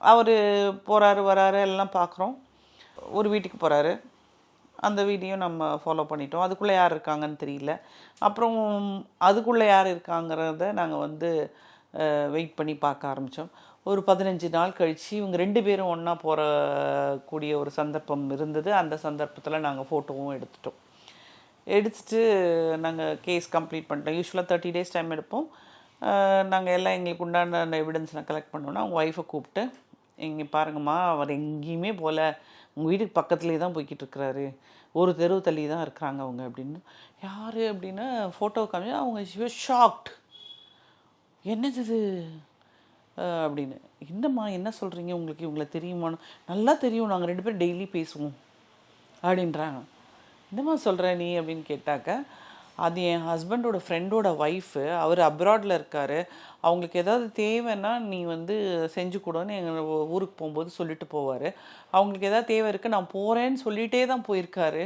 அவர் போகிறாரு வராரு எல்லாம் பார்க்குறோம். ஒரு வீட்டுக்கு போகிறாரு. அந்த வீடியோ நம்ம ஃபாலோ பண்ணிட்டோம். அதுக்குள்ளே யார் இருக்காங்கன்னு தெரியல. அப்புறம் அதுக்குள்ளே யார் இருக்காங்கிறத நாங்கள் வந்து வெயிட் பண்ணி பார்க்க ஆரம்பித்தோம். ஒரு 15 நாள் கழித்து இவங்க 2 பேரும் ஒன்றா போகக்கூடிய ஒரு சந்தர்ப்பம் இருந்தது. அந்த சந்தர்ப்பத்தில் நாங்கள் ஃபோட்டோவும் எடுத்துட்டோம். எடுத்துட்டு நாங்கள் கேஸ் கம்ப்ளீட் பண்ணிட்டோம். யூஸ்வலாக 30 டேஸ் டைம் எடுப்போம். நாங்கள் எல்லாம் எங்களுக்கு உண்டான அந்த எவிடன்ஸ்லாம் கலெக்ட் பண்ணோன்னா அவங்க ஒய்ஃபை கூப்பிட்டு, இங்கே பாருங்கம்மா, அவர் எங்கேயுமே போகல, உங்கள் வீட்டுக்கு பக்கத்துலேயே தான் போய்கிட்டு இருக்கிறாரு, ஒரு தெருவு தள்ளி தான் இருக்கிறாங்க அவங்க அப்படின்னு. யார் அப்படின்னு ஃபோட்டோ காமி அவங்க ஷாக்ட். என்னது இது அப்படின்னு. என்னம்மா என்ன சொல்கிறீங்க, உங்களுக்கு இவங்களை தெரியுமான்னு. நல்லா தெரியும், நாங்கள் 2 பேரும் டெய்லி பேசுவோம் அப்படின்றாங்க. என்னம்மா சொல்கிற நீ அப்படின்னு கேட்டாக்க, அது என் ஹஸ்பண்டோட ஃப்ரெண்டோட ஒய்ஃபு, அவர் அப்ராடில் இருக்கார், அவங்களுக்கு ஏதாவது தேவைன்னா நீ வந்து செஞ்சு கொடுன்னு எங்கள் ஊருக்கு போகும்போது சொல்லிட்டு போவார். அவங்களுக்கு எதாவது தேவை இருக்குது, நான் போகிறேன்னு சொல்லிகிட்டே தான் போயிருக்காரு.